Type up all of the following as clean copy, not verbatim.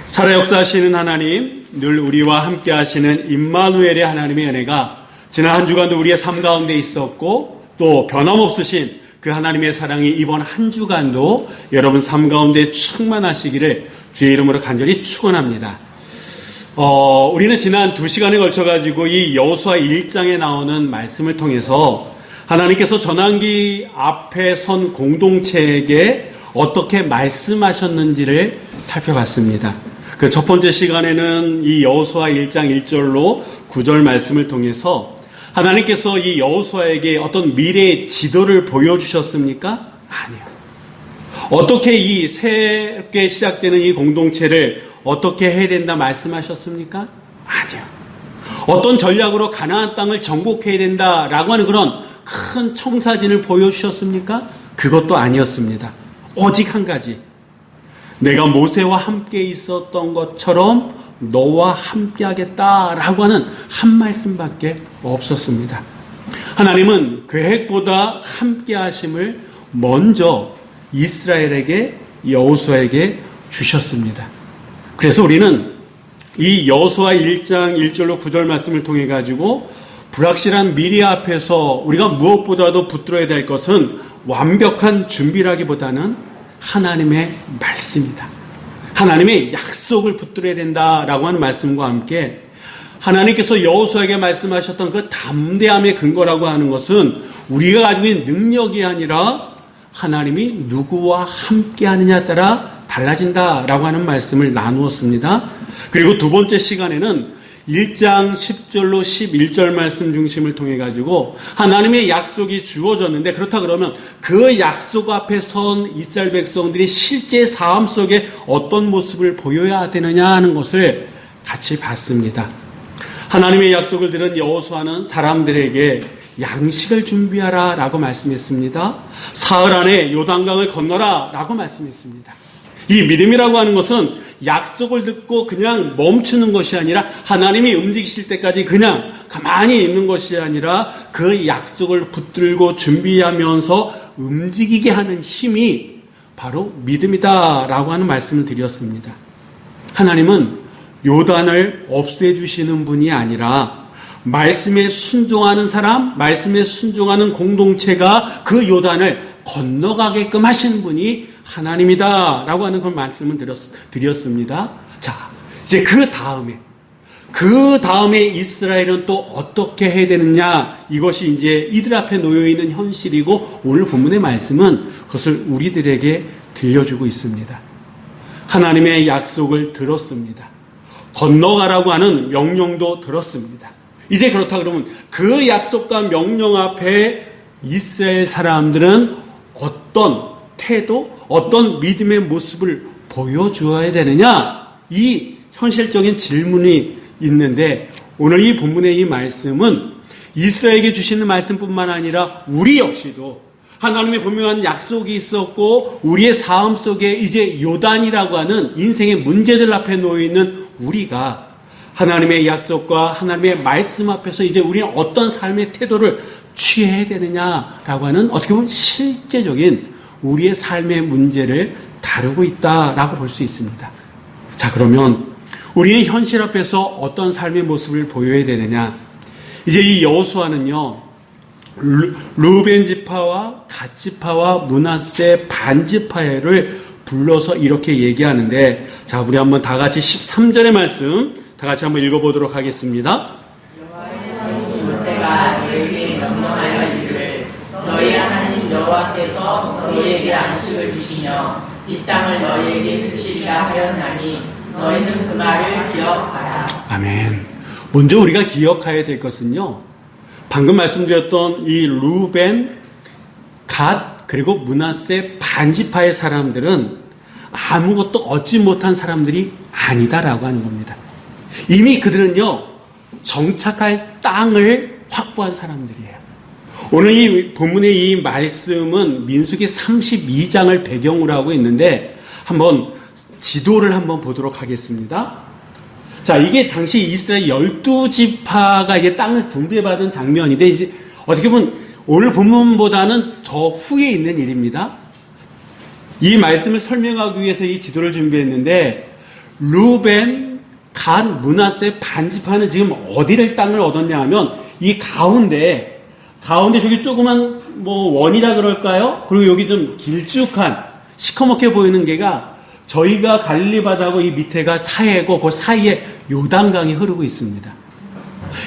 살아 역사하시는 하나님, 늘 우리와 함께 하시는 임마누엘의 하나님의 은혜가 지난 한 주간도 우리의 삶 가운데 있었고 또 변함없으신 그 하나님의 사랑이 이번 한 주간도 여러분 삶 가운데 충만하시기를 주의 이름으로 간절히 축원합니다. 우리는 지난 2시간에 걸쳐가지고 이 여호수아 1장에 나오는 말씀을 통해서 하나님께서 전환기 앞에 선 공동체에게 어떻게 말씀하셨는지를 살펴봤습니다. 그 첫 번째 시간에는 이 여호수아 1장 1절로 9절 말씀을 통해서 하나님께서 이 여호수아에게 어떤 미래의 지도를 보여주셨습니까? 아니요. 어떻게 이 새롭게 시작되는 이 공동체를 어떻게 해야 된다 말씀하셨습니까? 아니요. 어떤 전략으로 가나안 땅을 정복해야 된다라고 하는 그런 큰 청사진을 보여주셨습니까? 그것도 아니었습니다. 오직 한 가지. 내가 모세와 함께 있었던 것처럼 너와 함께 하겠다라고 하는 한 말씀밖에 없었습니다. 하나님은 계획보다 함께 하심을 먼저 이스라엘에게, 여호수아에게 주셨습니다. 그래서 우리는 이 여호수아 1장 1절로 9절 말씀을 통해 가지고 불확실한 미래 앞에서 우리가 무엇보다도 붙들어야 될 것은 완벽한 준비라기보다는 하나님의 말씀이다. 하나님의 약속을 붙들어야 된다라고 하는 말씀과 함께 하나님께서 여호수아에게 말씀하셨던 그 담대함의 근거라고 하는 것은 우리가 가지고 있는 능력이 아니라 하나님이 누구와 함께 하느냐에 따라 달라진다라고 하는 말씀을 나누었습니다. 그리고 두 번째 시간에는 1장 10절로 11절 말씀 중심을 통해 가지고 하나님의 약속이 주어졌는데 그렇다 그러면 그 약속 앞에 선 이스라엘 백성들이 실제 삶 속에 어떤 모습을 보여야 되느냐 하는 것을 같이 봤습니다. 하나님의 약속을 들은 여호수아는 사람들에게 양식을 준비하라 라고 말씀했습니다. 사흘 안에 요단강을 건너라 라고 말씀했습니다. 이 믿음이라고 하는 것은 약속을 듣고 그냥 멈추는 것이 아니라 하나님이 움직이실 때까지 그냥 가만히 있는 것이 아니라 그 약속을 붙들고 준비하면서 움직이게 하는 힘이 바로 믿음이다라고 하는 말씀을 드렸습니다. 하나님은 요단을 없애주시는 분이 아니라 말씀에 순종하는 사람, 말씀에 순종하는 공동체가 그 요단을 건너가게끔 하시는 분이 하나님이다 라고 하는 그런 말씀을 드렸습니다. 자, 이제 그 다음에 이스라엘은 또 어떻게 해야 되느냐, 이것이 이제 이들 앞에 놓여있는 현실이고 오늘 본문의 말씀은 그것을 우리들에게 들려주고 있습니다. 하나님의 약속을 들었습니다. 건너가라고 하는 명령도 들었습니다. 이제 그렇다 그러면 그 약속과 명령 앞에 이스라엘 사람들은 어떤 태도, 어떤 믿음의 모습을 보여주어야 되느냐? 이 현실적인 질문이 있는데 오늘 이 본문의 이 말씀은 이스라엘에게 주시는 말씀뿐만 아니라 우리 역시도 하나님의 분명한 약속이 있었고 우리의 삶 속에 이제 요단이라고 하는 인생의 문제들 앞에 놓여있는 우리가 하나님의 약속과 하나님의 말씀 앞에서 이제 우리는 어떤 삶의 태도를 취해야 되느냐라고 하는 어떻게 보면 실제적인 우리의 삶의 문제를 다루고 있다라고 볼 수 있습니다. 자, 그러면 우리는 현실 앞에서 어떤 삶의 모습을 보여야 되느냐? 이제 이 여호수아는요, 르우벤 지파와 갓 지파와 므낫세 반 지파를 불러서 이렇게 얘기하는데, 자, 우리 한번 다 같이 13절의 말씀 다 같이 한번 읽어보도록 하겠습니다. 모세가 너희에게 명령하여 이르기를 너희 하나님 여호와께서 너희에게 안식을 주시며 이 땅을 너희에게 주시리라 하였나니 너희는 그 말을 기억하라. 아멘. 먼저 우리가 기억해야 될 것은요, 방금 말씀드렸던 이 르우벤, 갓, 그리고 므낫세 반지파의 사람들은 아무것도 얻지 못한 사람들이 아니다라고 하는 겁니다. 이미 그들은요, 정착할 땅을 확보한 사람들이에요. 오늘 이 본문의 이 말씀은 민수기 32장을 배경으로 하고 있는데 한번 지도를 한번 보도록 하겠습니다. 자, 이게 당시 이스라엘 12지파가 이게 땅을 분배받은 장면인데 이제 어떻게 보면 오늘 본문보다는 더 후에 있는 일입니다. 이 말씀을 설명하기 위해서 이 지도를 준비했는데 루벤, 갓, 므낫세 반지파는 지금 어디를 땅을 얻었냐 하면 이 가운데 저기 조그만 원이라 그럴까요? 그리고 여기 좀 길쭉한 시커멓게 보이는 게가 저희가 갈릴리 바다하고 이 밑에가 사해고 그 사이에 요단강이 흐르고 있습니다.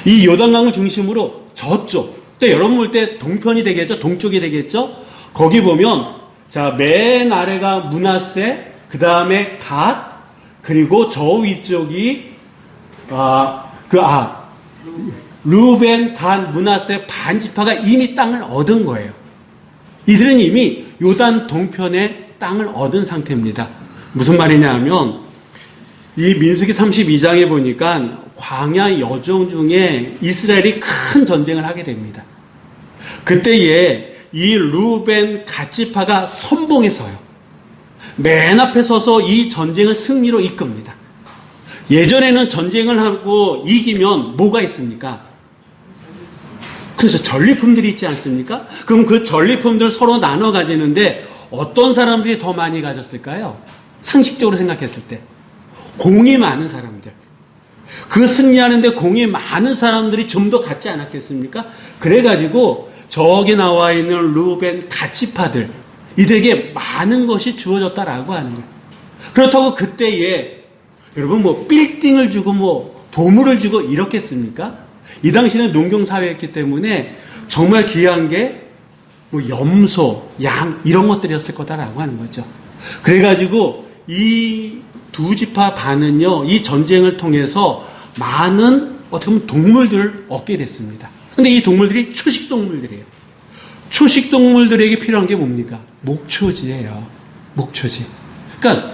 이 요단강을 중심으로 저쪽, 또 여러분 볼 때 동편이 되겠죠? 동쪽이 되겠죠? 거기 보면 자, 맨 아래가 므낫세, 그 다음에 갓, 그리고 저 위쪽이 루벤, 갓, 므낫세 반지파가 이미 땅을 얻은 거예요. 이들은 이미 요단 동편에 땅을 얻은 상태입니다. 무슨 말이냐 하면 이 민수기 32장에 보니까 광야 여정 중에 이스라엘이 큰 전쟁을 하게 됩니다. 그때에 이 루벤 갓지파가 선봉에 서요. 맨 앞에 서서 이 전쟁을 승리로 이끕니다. 예전에는 전쟁을 하고 이기면 뭐가 있습니까? 그래서 전리품들이 있지 않습니까? 그럼 그 전리품들을 서로 나눠 가지는데 어떤 사람들이 더 많이 가졌을까요? 상식적으로 생각했을 때 공이 많은 사람들, 그 승리하는데 공이 많은 사람들이 좀 더 갖지 않았겠습니까? 그래가지고 저기 나와 있는 루벤 갓지파들, 이들에게 많은 것이 주어졌다라고 하는 거예요. 그렇다고 그때에 여러분 빌딩을 주고 보물을 주고 이렇겠습니까? 이 당시는 농경사회였기 때문에 정말 귀한 게 염소, 양 이런 것들이었을 거다라고 하는 거죠. 그래가지고 이 두 지파 반은요, 이 전쟁을 통해서 많은 어떻게 보면 동물들을 얻게 됐습니다. 근데 이 동물들이 초식 동물들이에요. 초식 동물들에게 필요한 게 뭡니까? 목초지예요. 목초지. 그러니까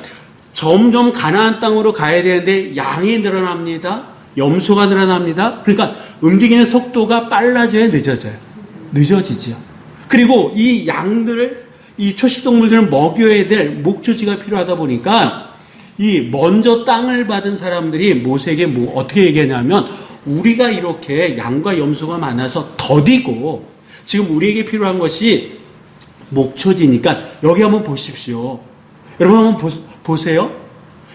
점점 가나안 땅으로 가야 되는데 양이 늘어납니다. 염소가 늘어납니다. 그러니까 움직이는 속도가 빨라져야 늦어지죠. 그리고 이 양들을, 이 초식 동물들을 먹여야 될 목초지가 필요하다 보니까 이 먼저 땅을 받은 사람들이 모세에게 어떻게 얘기하냐면 우리가 이렇게 양과 염소가 많아서 더디고 지금 우리에게 필요한 것이 목초지니까 여기 한번 보십시오. 여러분 한번 보세요.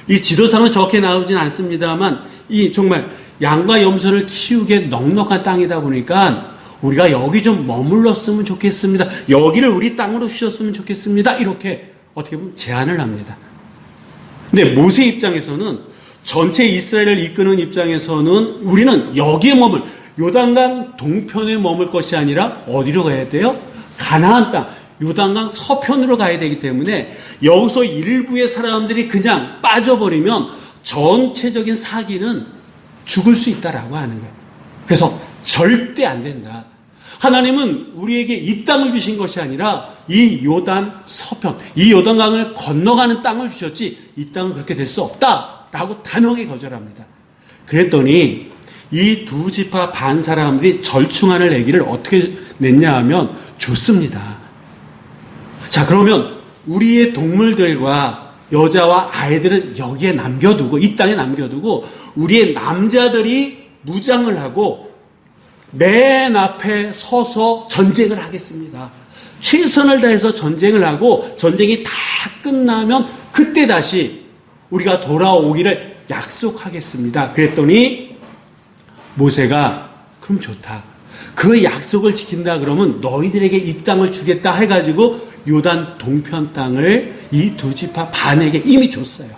이 지도상은 저렇게 나오진 않습니다만 이 정말 양과 염소를 키우기에 넉넉한 땅이다 보니까 우리가 여기 좀 머물렀으면 좋겠습니다. 여기를 우리 땅으로 주셨으면 좋겠습니다. 이렇게 어떻게 보면 제안을 합니다. 근데 모세 입장에서는 전체 이스라엘을 이끄는 입장에서는 우리는 여기에 요단강 동편에 머물 것이 아니라 어디로 가야 돼요? 가나안 땅, 요단강 서편으로 가야 되기 때문에 여기서 일부의 사람들이 그냥 빠져버리면 전체적인 사기는 죽을 수 있다라고 하는 거예요. 그래서 절대 안 된다. 하나님은 우리에게 이 땅을 주신 것이 아니라 이 요단 서편, 이 요단강을 건너가는 땅을 주셨지 이 땅은 그렇게 될 수 없다라고 단호하게 거절합니다. 그랬더니 이 두 지파 반 사람들이 절충안을 내기를 어떻게 냈냐 하면 좋습니다. 자, 그러면 우리의 동물들과 여자와 아이들은 여기에 남겨두고, 이 땅에 남겨두고 우리의 남자들이 무장을 하고 맨 앞에 서서 전쟁을 하겠습니다. 최선을 다해서 전쟁을 하고 전쟁이 다 끝나면 그때 다시 우리가 돌아오기를 약속하겠습니다. 그랬더니 모세가 그럼 좋다. 그 약속을 지킨다 그러면 너희들에게 이 땅을 주겠다 해가지고 요단 동편 땅을 이 두 지파 반에게 이미 줬어요.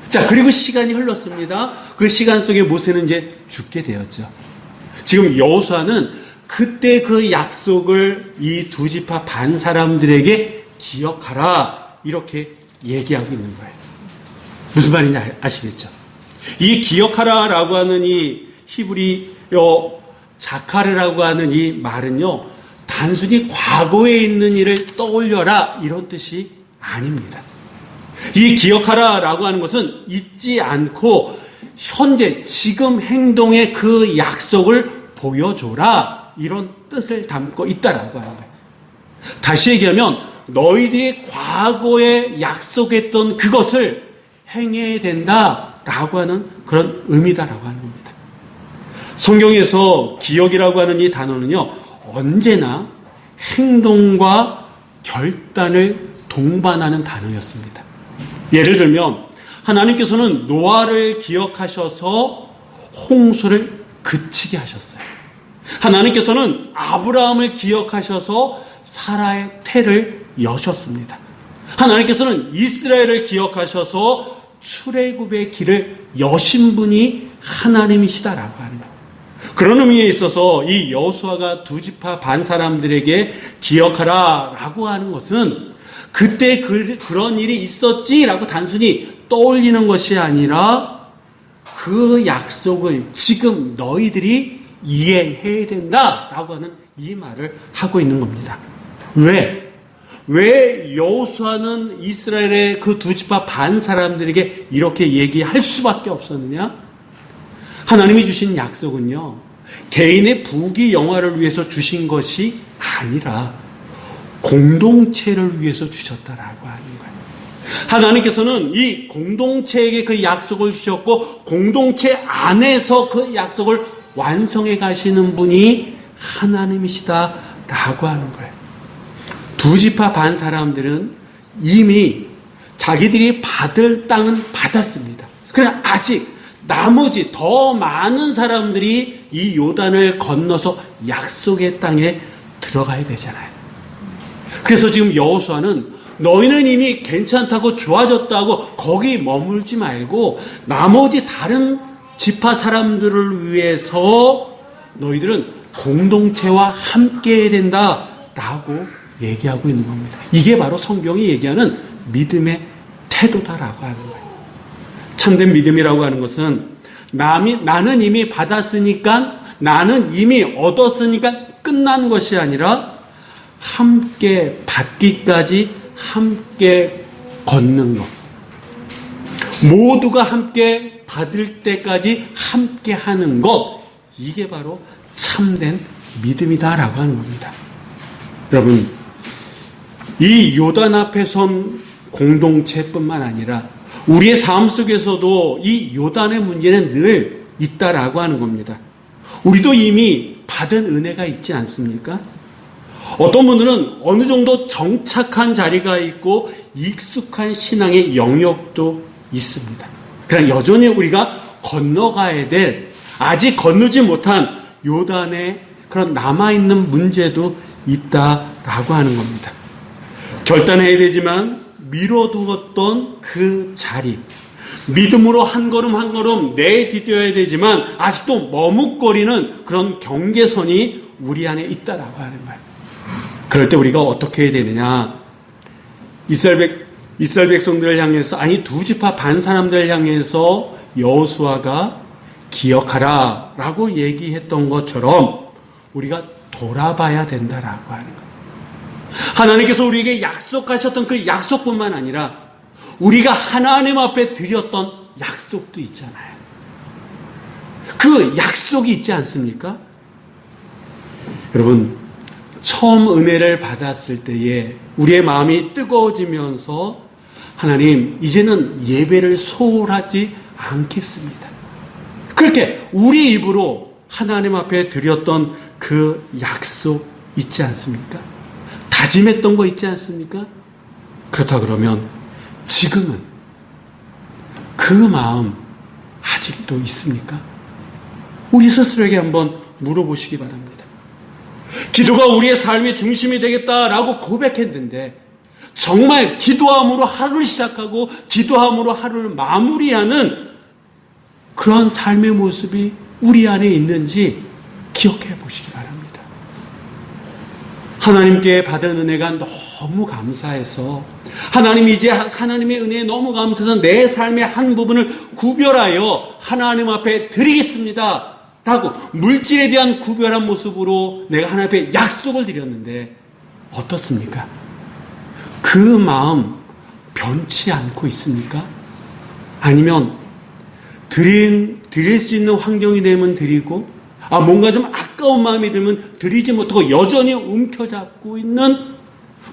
자, 그리고 시간이 흘렀습니다. 그 시간 속에 모세는 이제 죽게 되었죠. 지금 여호수아는 그때 그 약속을 이 두 지파 반 사람들에게 기억하라 이렇게 얘기하고 있는 거예요. 무슨 말인지 아시겠죠? 이 기억하라라고 하는 이 히브리어 자카르라고 하는 이 말은요, 단순히 과거에 있는 일을 떠올려라 이런 뜻이 아닙니다. 이 기억하라라고 하는 것은 잊지 않고 현재 지금 행동의 그 약속을 보여줘라 이런 뜻을 담고 있다라고 하는 거예요. 다시 얘기하면 너희들이 과거에 약속했던 그것을 행해야 된다라고 하는 그런 의미다라고 하는 겁니다. 성경에서 기억이라고 하는 이 단어는요, 언제나 행동과 결단을 동반하는 단어였습니다. 예를 들면 하나님께서는 노아를 기억하셔서 홍수를 그치게 하셨어요. 하나님께서는 아브라함을 기억하셔서 사라의 태를 여셨습니다. 하나님께서는 이스라엘을 기억하셔서 출애굽의 길을 여신 분이 하나님이시다라고 하는 거예요. 그런 의미에 있어서 이 여호수아가 두 지파 반 사람들에게 기억하라라고 하는 것은 그때 그런 일이 있었지라고 단순히 떠올리는 것이 아니라 그 약속을 지금 너희들이 이행해야 된다라고 하는 이 말을 하고 있는 겁니다. 왜 여호수아는 이스라엘의 그 두 지파 반 사람들에게 이렇게 얘기할 수밖에 없었느냐? 하나님이 주신 약속은요, 개인의 부귀 영화를 위해서 주신 것이 아니라 공동체를 위해서 주셨다라고 하는 거예요. 하나님께서는 이 공동체에게 그 약속을 주셨고 공동체 안에서 그 약속을 완성해 가시는 분이 하나님이시다라고 하는 거예요. 두 지파 반 사람들은 이미 자기들이 받을 땅은 받았습니다. 그러나 아직 나머지 더 많은 사람들이 이 요단을 건너서 약속의 땅에 들어가야 되잖아요. 그래서 지금 여호수아는 너희는 이미 괜찮다고 좋아졌다고 거기 머물지 말고 나머지 다른 지파 사람들을 위해서 너희들은 공동체와 함께 해야 된다라고 얘기하고 있는 겁니다. 이게 바로 성경이 얘기하는 믿음의 태도다라고 하는 거예요. 참된 믿음이라고 하는 것은 나는 이미 받았으니까, 나는 이미 얻었으니까 끝난 것이 아니라 함께 받기까지 함께 걷는 것, 모두가 함께 받을 때까지 함께 하는 것, 이게 바로 참된 믿음이다라고 하는 겁니다. 여러분, 이 요단 앞에 선 공동체뿐만 아니라 우리의 삶 속에서도 이 요단의 문제는 늘 있다라고 하는 겁니다. 우리도 이미 받은 은혜가 있지 않습니까? 어떤 분들은 어느 정도 정착한 자리가 있고 익숙한 신앙의 영역도 있습니다. 그러나 여전히 우리가 건너가야 될, 아직 건너지 못한 요단의 그런 남아있는 문제도 있다라고 하는 겁니다. 결단해야 되지만 미뤄두었던 그 자리, 믿음으로 한 걸음 한 걸음 내디뎌야 되지만 아직도 머뭇거리는 그런 경계선이 우리 안에 있다라고 하는 거예요. 그럴 때 우리가 어떻게 해야 되느냐? 이스라엘 백성들을 향해서, 아니 두 지파 반 사람들을 향해서 여호수아가 기억하라 라고 얘기했던 것처럼 우리가 돌아봐야 된다라고 하는 거예요. 하나님께서 우리에게 약속하셨던 그 약속뿐만 아니라 우리가 하나님 앞에 드렸던 약속도 있잖아요. 그 약속이 있지 않습니까? 여러분, 처음 은혜를 받았을 때에 우리의 마음이 뜨거워지면서 하나님, 이제는 예배를 소홀하지 않겠습니다. 그렇게 우리 입으로 하나님 앞에 드렸던 그 약속 있지 않습니까? 다짐했던 거 있지 않습니까? 그렇다 그러면 지금은 그 마음 아직도 있습니까? 우리 스스로에게 한번 물어보시기 바랍니다. 기도가 우리의 삶의 중심이 되겠다라고 고백했는데 정말 기도함으로 하루를 시작하고 기도함으로 하루를 마무리하는 그런 삶의 모습이 우리 안에 있는지 기억해 보시기 바랍니다. 하나님께 받은 은혜가 너무 감사해서 하나님이 이제 하나님의 은혜에 너무 감사해서 내 삶의 한 부분을 구별하여 하나님 앞에 드리겠습니다 라고 물질에 대한 구별한 모습으로 내가 하나님 앞에 약속을 드렸는데 어떻습니까? 그 마음 변치 않고 있습니까? 아니면 드릴 수 있는 환경이 되면 드리고 뭔가 좀 아까운 마음이 들면 드리지 못하고 여전히 움켜잡고 있는,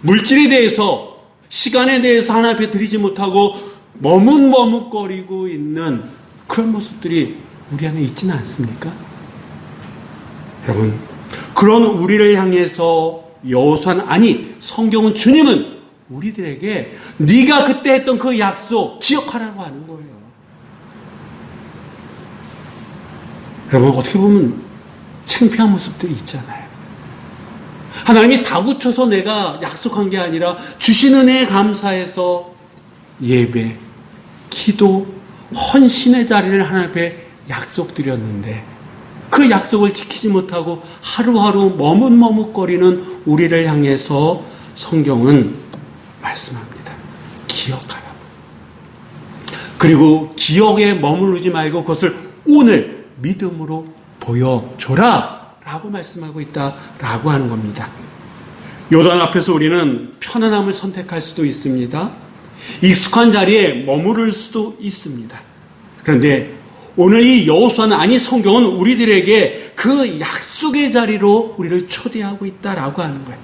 물질에 대해서, 시간에 대해서 하나님 앞에 드리지 못하고 머뭇머뭇거리고 있는 그런 모습들이 우리 안에 있지는 않습니까? 여러분, 그런 우리를 향해서 여호수아는, 아니 성경은, 주님은 우리들에게 네가 그때 했던 그 약속 기억하라고 하는 거예요. 여러분, 어떻게 보면 창피한 모습들이 있잖아요. 하나님이 다구쳐서 내가 약속한 게 아니라 주신 은혜에 감사해서 예배, 기도, 헌신의 자리를 하나님 앞에 약속드렸는데 그 약속을 지키지 못하고 하루하루 머뭇머뭇거리는 우리를 향해서 성경은 말씀합니다. 기억하라고. 그리고 기억에 머무르지 말고 그것을 오늘 믿음으로 보여줘라 라고 말씀하고 있다라고 하는 겁니다. 요단 앞에서 우리는 편안함을 선택할 수도 있습니다. 익숙한 자리에 머무를 수도 있습니다. 그런데 오늘 이 여호수아는, 아니 성경은 우리들에게 그 약속의 자리로 우리를 초대하고 있다라고 하는 거예요.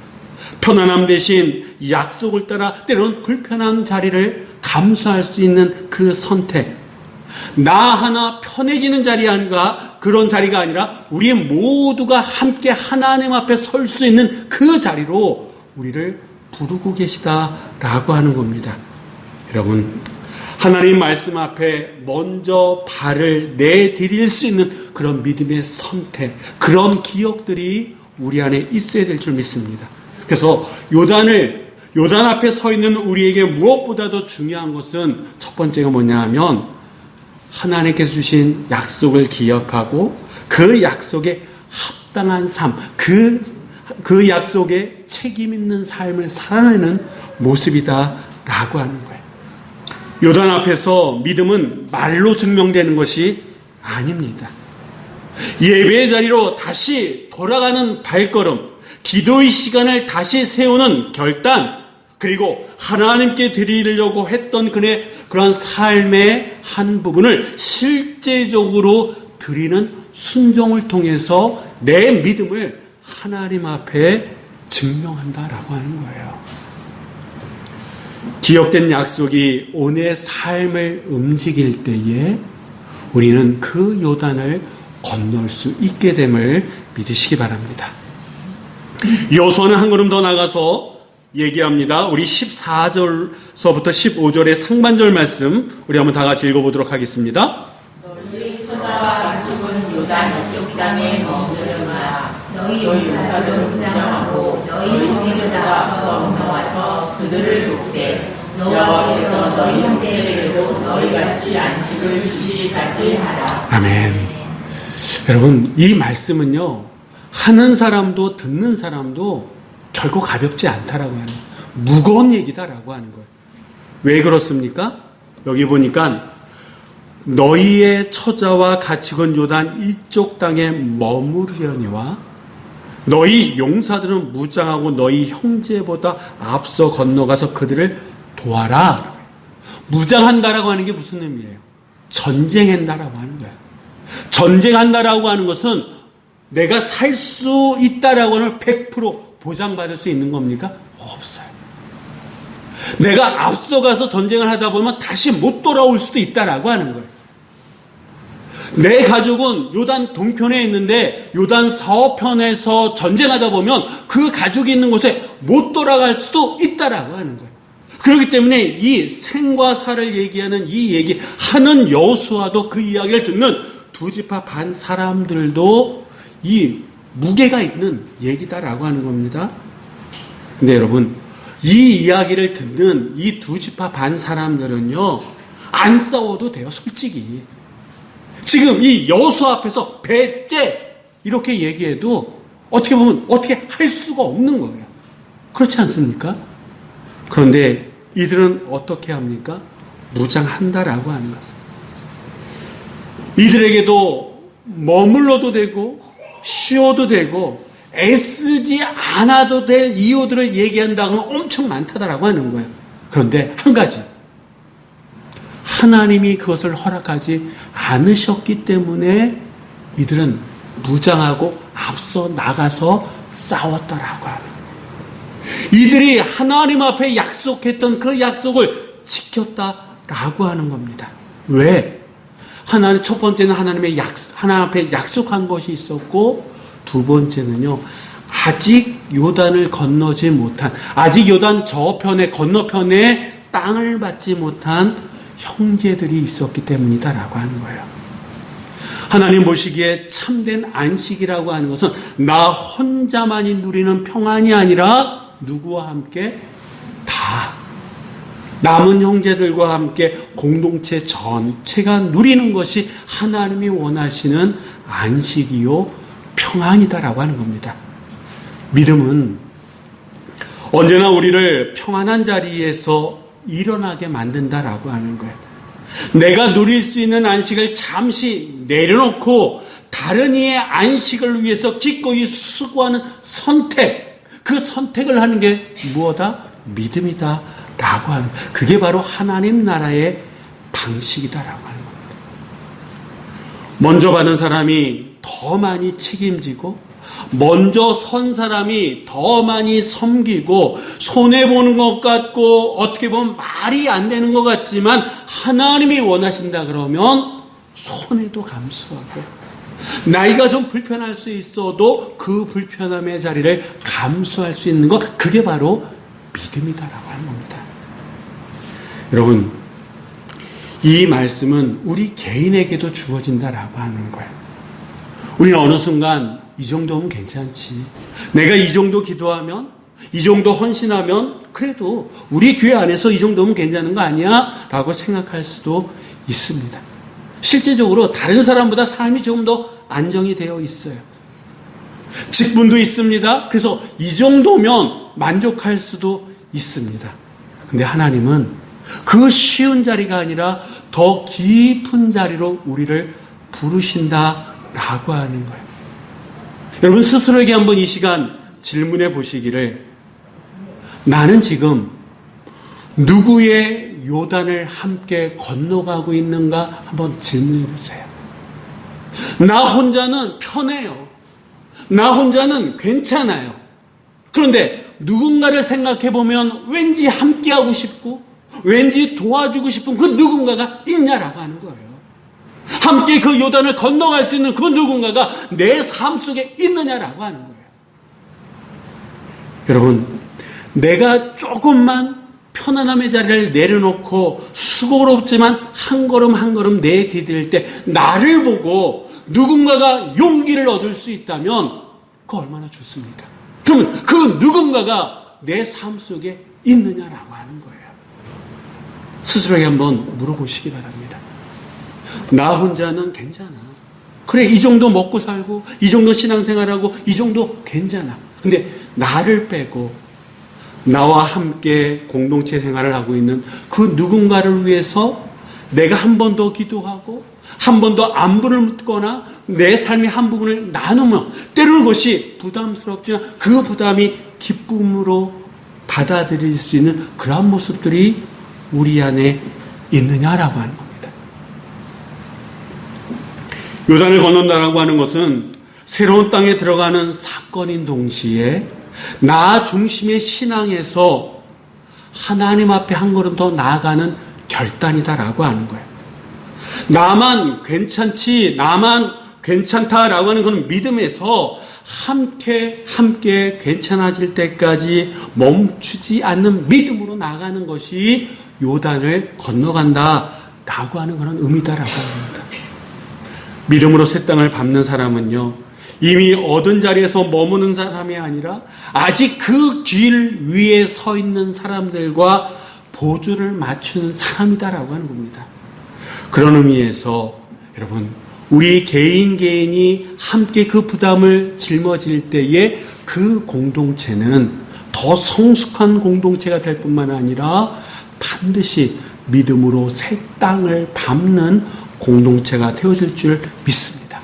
편안함 대신 약속을 따라 때로는 불편한 자리를 감수할 수 있는 그 선택. 나 하나 편해지는 자리 아닌가, 그런 자리가 아니라 우리 모두가 함께 하나님 앞에 설 수 있는 그 자리로 우리를 부르고 계시다라고 하는 겁니다. 여러분, 하나님 말씀 앞에 먼저 발을 내디딜 수 있는 그런 믿음의 선택, 그런 기억들이 우리 안에 있어야 될 줄 믿습니다. 그래서 요단 앞에 서 있는 우리에게 무엇보다도 중요한 것은 첫 번째가 뭐냐 하면 하나님께서 주신 약속을 기억하고 그 약속에 합당한 삶, 그 약속에 책임 있는 삶을 살아내는 모습이다라고 하는 거예요. 요단 앞에서 믿음은 말로 증명되는 것이 아닙니다. 예배의 자리로 다시 돌아가는 발걸음, 기도의 시간을 다시 세우는 결단, 그리고 하나님께 드리려고 했던 그런 삶의 한 부분을 실제적으로 드리는 순종을 통해서 내 믿음을 하나님 앞에 증명한다라고 하는 거예요. 기억된 약속이 오늘의 삶을 움직일 때에 우리는 그 요단을 건널 수 있게 됨을 믿으시기 바랍니다. 여호수아는 한 걸음 더 나가서 얘기합니다. 우리 14절서부터 15절의 상반절 말씀 우리 한번 다 같이 읽어보도록 하겠습니다. 너희 처자와 가축은 요단 이쪽 땅에 머무르려나 너희 용사들은 무장하고 너희 형제들과 앞서 건너와서 그들을 돕되 여호와께서 너희 형제에게도 너희같이 안식을 주시기까지 하라. 아멘. 여러분, 이 말씀은요, 하는 사람도 듣는 사람도 결코 가볍지 않다라고 하는, 무거운 얘기다라고 하는 거예요. 왜 그렇습니까? 여기 보니까 너희의 처자와 가축은 요단 이쪽 땅에 머무르려니와 너희 용사들은 무장하고 너희 형제보다 앞서 건너가서 그들을 도와라. 무장한다라고 하는 게 무슨 의미예요? 전쟁한다라고 하는 거예요. 전쟁한다라고 하는 것은 내가 살 수 있다라고 하는 100% 보장받을 수 있는 겁니까? 없어요. 내가 앞서가서 전쟁을 하다 보면 다시 못 돌아올 수도 있다라고 하는 거예요. 내 가족은 요단 동편에 있는데 요단 서편에서 전쟁하다 보면 그 가족이 있는 곳에 못 돌아갈 수도 있다라고 하는 거예요. 그렇기 때문에 이 생과 사를 얘기하는 이 얘기 하는 여호수아도 그 이야기를 듣는 두 지파 반 사람들도 이 무게가 있는 얘기다라고 하는 겁니다. 근데 여러분, 이 이야기를 듣는 이 두 지파 반 사람들은요, 안 싸워도 돼요, 솔직히. 지금 이 여호수아 앞에서 배째 이렇게 얘기해도 어떻게 보면 어떻게 할 수가 없는 거예요. 그렇지 않습니까? 그런데 이들은 어떻게 합니까? 무장한다라고 하는 거예요. 이들에게도 머물러도 되고 쉬어도 되고 애쓰지 않아도 될 이유들을 얘기한다고는 엄청 많다라고 하는 거예요. 그런데 한 가지, 하나님이 그것을 허락하지 않으셨기 때문에 이들은 무장하고 앞서 나가서 싸웠더라고 하는 거예요. 이들이 하나님 앞에 약속했던 그 약속을 지켰다라고 하는 겁니다. 왜? 첫 번째는 하나님 앞에 약속한 것이 있었고, 두 번째는요, 아직 요단을 건너지 못한, 아직 요단 저편에 건너편에 땅을 받지 못한 형제들이 있었기 때문이다라고 하는 거예요. 하나님 보시기에 참된 안식이라고 하는 것은 나 혼자만이 누리는 평안이 아니라 누구와 함께? 다 남은 형제들과 함께 공동체 전체가 누리는 것이 하나님이 원하시는 안식이요 평안이다라고 하는 겁니다. 믿음은 언제나 우리를 평안한 자리에서 일어나게 만든다라고 하는 거예요. 내가 누릴 수 있는 안식을 잠시 내려놓고 다른 이의 안식을 위해서 기꺼이 수고하는 선택, 그 선택을 하는 게 무엇이다? 믿음이다 라고 하는, 그게 바로 하나님 나라의 방식이다라고 하는 겁니다. 먼저 받은 사람이 더 많이 책임지고 먼저 선 사람이 더 많이 섬기고 손해보는 것 같고 어떻게 보면 말이 안 되는 것 같지만 하나님이 원하신다 그러면 손해도 감수하고 나이가 좀 불편할 수 있어도 그 불편함의 자리를 감수할 수 있는 것, 그게 바로 믿음이다라고 하는 겁니다. 여러분, 이 말씀은 우리 개인에게도 주어진다라고 하는 거예요. 우리는 어느 순간 이 정도면 괜찮지, 내가 이 정도 기도하면, 이 정도 헌신하면 그래도 우리 교회 안에서 이 정도면 괜찮은 거 아니야? 라고 생각할 수도 있습니다. 실제적으로 다른 사람보다 삶이 조금 더 안정이 되어 있어요. 직분도 있습니다. 그래서 이 정도면 만족할 수도 있습니다. 근데 하나님은 그 쉬운 자리가 아니라 더 깊은 자리로 우리를 부르신다라고 하는 거예요. 여러분 스스로에게 한번 이 시간 질문해 보시기를, 나는 지금 누구의 요단을 함께 건너가고 있는가 한번 질문해 보세요. 나 혼자는 편해요. 나 혼자는 괜찮아요. 그런데 누군가를 생각해 보면 왠지 함께하고 싶고 왠지 도와주고 싶은 그 누군가가 있냐라고 하는 거예요. 함께 그 요단을 건너갈 수 있는 그 누군가가 내 삶 속에 있느냐라고 하는 거예요. 여러분, 내가 조금만 편안함의 자리를 내려놓고 수고롭지만 한 걸음 한 걸음 내디딜 때 나를 보고 누군가가 용기를 얻을 수 있다면 그거 얼마나 좋습니까? 그러면 그 누군가가 내 삶 속에 있느냐라고 하는 거예요. 스스로에게 한번 물어보시기 바랍니다. 나 혼자는 괜찮아. 그래, 이 정도 먹고 살고 이 정도 신앙생활하고 이 정도 괜찮아. 근데 나를 빼고 나와 함께 공동체 생활을 하고 있는 그 누군가를 위해서 내가 한 번 더 기도하고 한 번 더 안부를 묻거나 내 삶의 한 부분을 나누면 때로는 그것이 부담스럽지만 그 부담이 기쁨으로 받아들일 수 있는 그러한 모습들이 우리 안에 있느냐라고 하는 겁니다. 요단을 건넌다라고 하는 것은 새로운 땅에 들어가는 사건인 동시에 나 중심의 신앙에서 하나님 앞에 한 걸음 더 나아가는 결단이다라고 하는 거예요. 나만 괜찮지, 나만 괜찮다라고 하는 그런 믿음에서 함께 괜찮아질 때까지 멈추지 않는 믿음으로 나가는 것이 요단을 건너간다라고 하는 그런 의미다라고 합니다. 믿음으로 새 땅을 밟는 사람은요, 이미 얻은 자리에서 머무는 사람이 아니라 아직 그 길 위에 서 있는 사람들과 보조를 맞추는 사람이다라고 하는 겁니다. 그런 의미에서 여러분, 우리 개인이 함께 그 부담을 짊어질 때에 그 공동체는 더 성숙한 공동체가 될 뿐만 아니라 반드시 믿음으로 새 땅을 밟는 공동체가 되어질 줄 믿습니다.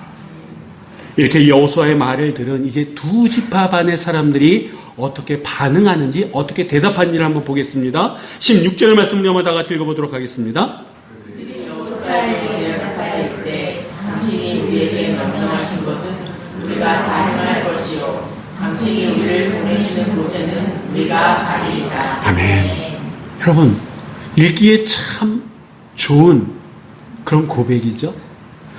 이렇게 여호수아의 말을 들은 이제 두 지파 반의 사람들이 어떻게 반응하는지, 어떻게 대답하는지를 한번 보겠습니다. 16절의 말씀을 한번 다 같이 읽어보도록 하겠습니다. 그들이 여호수아에게 대답하여 이르되 당신이 우리에게 명령하신 것은 우리가 다 행할 것이요 당신이 우리를 보내시는 곳에는 우리가 가리이다. 아멘. 여러분, 읽기에 참 좋은 그런 고백이죠.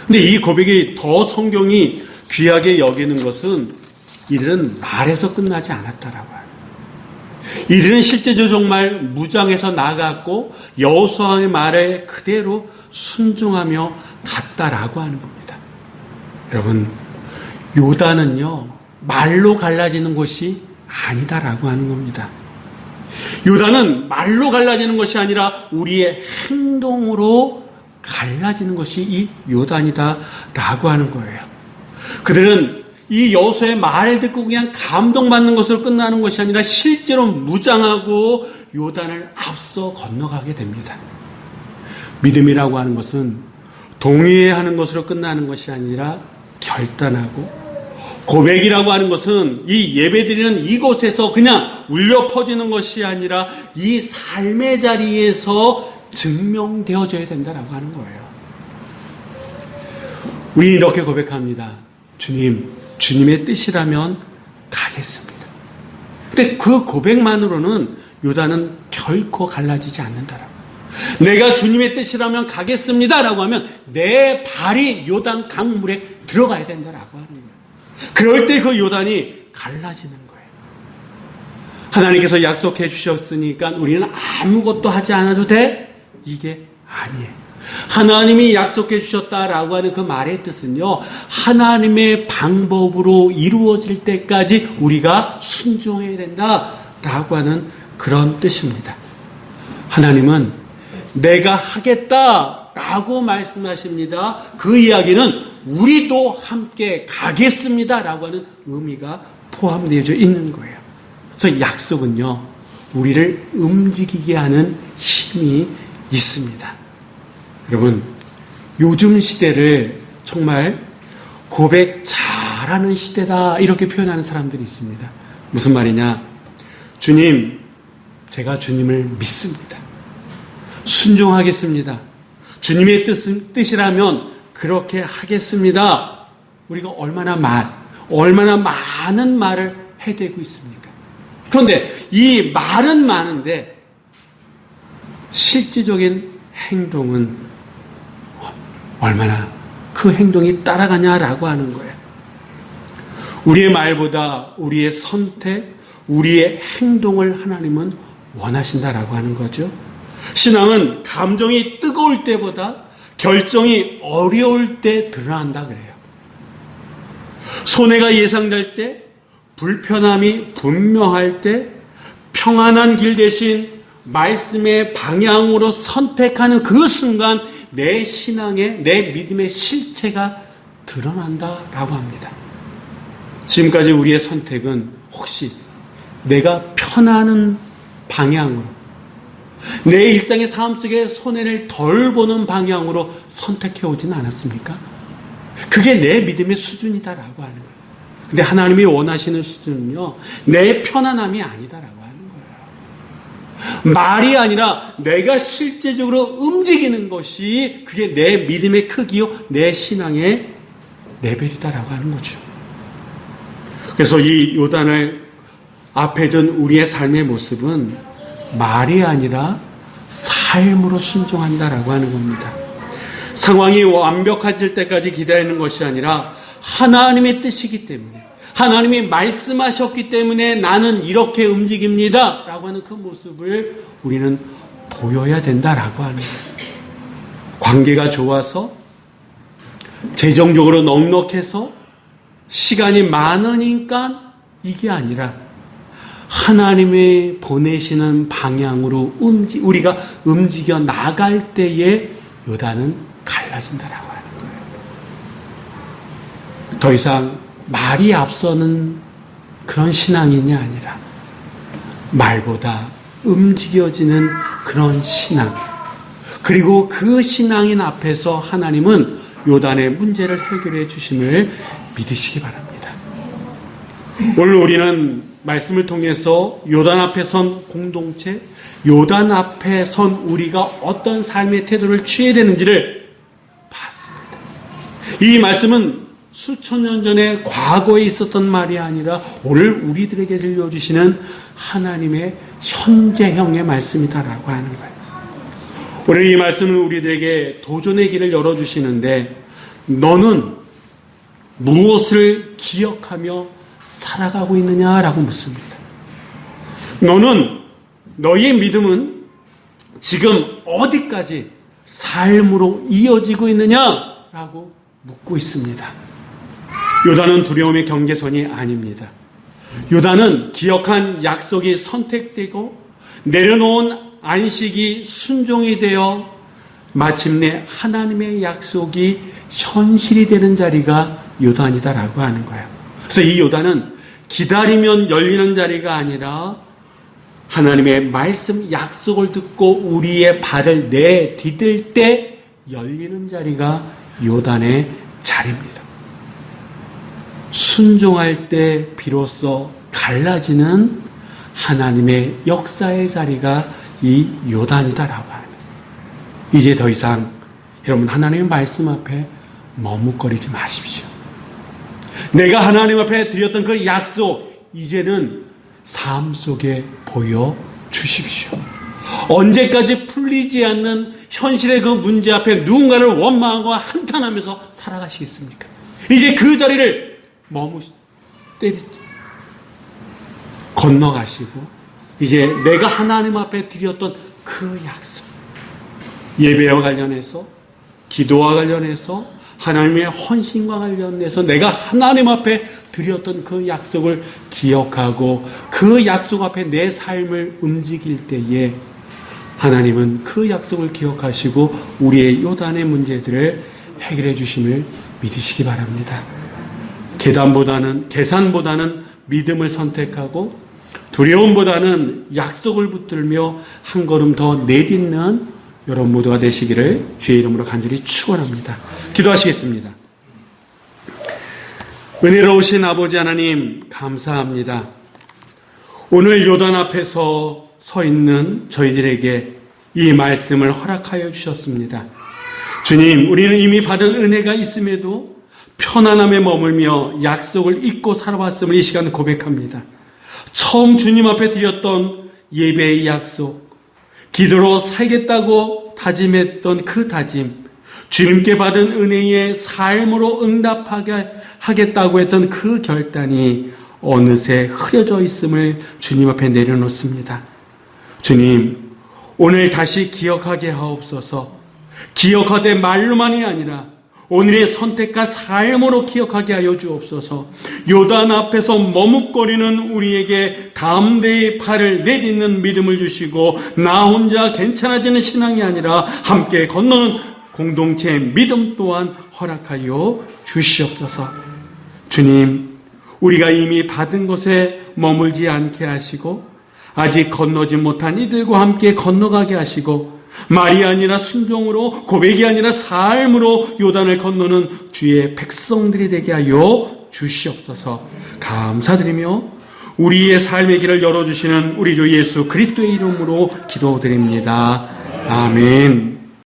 근데 이 고백이 더 성경이 귀하게 여기는 것은 이들은 말에서 끝나지 않았다라고 하는. 이들은 실제적으로 정말 무장해서 나갔고 여호수아의 말을 그대로 순종하며 갔다라고 하는 겁니다. 여러분, 요단은요 말로 갈라지는 것이 아니다라고 하는 겁니다. 요단은 말로 갈라지는 것이 아니라 우리의 행동으로 갈라지는 것이 이 요단이다라고 하는 거예요. 그들은 이 여호수아의 말을 듣고 그냥 감동받는 것으로 끝나는 것이 아니라 실제로 무장하고 요단을 앞서 건너가게 됩니다. 믿음이라고 하는 것은 동의하는 것으로 끝나는 것이 아니라 결단하고, 고백이라고 하는 것은 이 예배드리는 이곳에서 그냥 울려 퍼지는 것이 아니라 이 삶의 자리에서 증명되어져야 된다라고 하는 거예요. 우리 이렇게 고백합니다. 주님, 주님의 뜻이라면 가겠습니다. 근데 그 고백만으로는 요단은 결코 갈라지지 않는다라고. 내가 주님의 뜻이라면 가겠습니다라고 하면 내 발이 요단 강물에 들어가야 된다라고 하는 거예요. 그럴 때 그 요단이 갈라지는 거예요. 하나님께서 약속해 주셨으니까 우리는 아무것도 하지 않아도 돼? 이게 아니에요. 하나님이 약속해 주셨다라고 하는 그 말의 뜻은요, 하나님의 방법으로 이루어질 때까지 우리가 순종해야 된다라고 하는 그런 뜻입니다. 하나님은 내가 하겠다라고 말씀하십니다. 그 이야기는 우리도 함께 가겠습니다라고 하는 의미가 포함되어져 있는 거예요. 그래서 약속은요, 우리를 움직이게 하는 힘이 있습니다. 여러분, 요즘 시대를 정말 고백 잘하는 시대다 이렇게 표현하는 사람들이 있습니다. 무슨 말이냐? 주님, 제가 주님을 믿습니다. 순종하겠습니다. 주님의 뜻이라면 그렇게 하겠습니다. 우리가 얼마나 많은 말을 해대고 있습니까? 그런데 이 말은 많은데 실질적인 행동은 얼마나 그 행동이 따라가냐라고 하는 거예요. 우리의 말보다 우리의 선택, 우리의 행동을 하나님은 원하신다라고 하는 거죠. 신앙은 감정이 뜨거울 때보다 결정이 어려울 때 드러난다 그래요. 손해가 예상될 때, 불편함이 분명할 때, 평안한 길 대신 말씀의 방향으로 선택하는 그 순간 내 신앙의, 내 믿음의 실체가 드러난다라고 합니다. 지금까지 우리의 선택은 혹시 내가 편안한 방향으로, 내 일상의 삶 속에 손해를 덜 보는 방향으로 선택해오지는 않았습니까? 그게 내 믿음의 수준이다라고 하는 거예요. 근데 하나님이 원하시는 수준은요, 내 편안함이 아니다라고 하는 거예요. 말이 아니라 내가 실제적으로 움직이는 것이 그게 내 믿음의 크기요, 내 신앙의 레벨이다라고 하는 거죠. 그래서 이 요단을 앞에 둔 우리의 삶의 모습은 말이 아니라 삶으로 순종한다라고 하는 겁니다. 상황이 완벽해질 때까지 기다리는 것이 아니라 하나님의 뜻이기 때문에, 하나님이 말씀하셨기 때문에 나는 이렇게 움직입니다 라고 하는 그 모습을 우리는 보여야 된다라고 하는 거예요. 관계가 좋아서, 재정적으로 넉넉해서, 시간이 많으니까 이게 아니라 하나님이 보내시는 방향으로 우리가 움직여 나갈 때에 요단은 갈라진다라고 하는 거예요. 더 이상 말이 앞서는 그런 신앙이냐 아니라 말보다 움직여지는 그런 신앙, 그리고 그 신앙인 앞에서 하나님은 요단의 문제를 해결해 주심을 믿으시기 바랍니다. 오늘 우리는 말씀을 통해서 요단 앞에 선 공동체, 요단 앞에 선 우리가 어떤 삶의 태도를 취해야 되는지를 봤습니다. 이 말씀은 수천 년 전에 과거에 있었던 말이 아니라 오늘 우리들에게 들려주시는 하나님의 현재형의 말씀이다라고 하는 거예요. 오늘 이 말씀은 우리들에게 도전의 길을 열어주시는데, 너는 무엇을 기억하며 살아가고 있느냐라고 묻습니다. 너희의 믿음은 지금 어디까지 삶으로 이어지고 있느냐라고 묻고 있습니다. 요단은 두려움의 경계선이 아닙니다. 요단은 기억한 약속이 선택되고 내려놓은 안식이 순종이 되어 마침내 하나님의 약속이 현실이 되는 자리가 요단이다라고 하는 거예요. 그래서 이 요단은 기다리면 열리는 자리가 아니라 하나님의 말씀 약속을 듣고 우리의 발을 내디딜 때 열리는 자리가 요단의 자리입니다. 순종할 때 비로소 갈라지는 하나님의 역사의 자리가 이 요단이다라고 하는 거예요. 이제 더 이상 여러분 하나님의 말씀 앞에 머뭇거리지 마십시오. 내가 하나님 앞에 드렸던 그 약속 이제는 삶 속에 보여주십시오. 언제까지 풀리지 않는 현실의 그 문제 앞에 누군가를 원망하고 한탄하면서 살아가시겠습니까? 이제 그 자리를 건너가시고 이제 내가 하나님 앞에 드렸던 그 약속, 예배와 관련해서, 기도와 관련해서, 하나님의 헌신과 관련해서 내가 하나님 앞에 드렸던 그 약속을 기억하고 그 약속 앞에 내 삶을 움직일 때에 하나님은 그 약속을 기억하시고 우리의 요단의 문제들을 해결해 주심을 믿으시기 바랍니다. 계산보다는 믿음을 선택하고 두려움보다는 약속을 붙들며 한 걸음 더 내딛는 여러분 모두가 되시기를 주의 이름으로 간절히 축원합니다. 기도하시겠습니다. 은혜로우신 아버지 하나님 감사합니다. 오늘 요단 앞에서 서 있는 저희들에게 이 말씀을 허락하여 주셨습니다. 주님, 우리는 이미 받은 은혜가 있음에도 편안함에 머물며 약속을 잊고 살아왔음을 이 시간 고백합니다. 처음 주님 앞에 드렸던 예배의 약속, 기도로 살겠다고 다짐했던 그 다짐, 주님께 받은 은혜의 삶으로 응답하게 하겠다고 했던 그 결단이 어느새 흐려져 있음을 주님 앞에 내려놓습니다. 주님, 오늘 다시 기억하게 하옵소서. 기억하되 말로만이 아니라 오늘의 선택과 삶으로 기억하게 하여 주옵소서. 요단 앞에서 머뭇거리는 우리에게 담대히 발을 내딛는 믿음을 주시고 나 혼자 괜찮아지는 신앙이 아니라 함께 건너는 공동체의 믿음 또한 허락하여 주시옵소서. 주님, 우리가 이미 받은 것에 머물지 않게 하시고 아직 건너지 못한 이들과 함께 건너가게 하시고 말이 아니라 순종으로, 고백이 아니라 삶으로 요단을 건너는 주의 백성들이 되게 하여 주시옵소서. 감사드리며 우리의 삶의 길을 열어주시는 우리 주 예수 그리스도의 이름으로 기도드립니다. 아멘.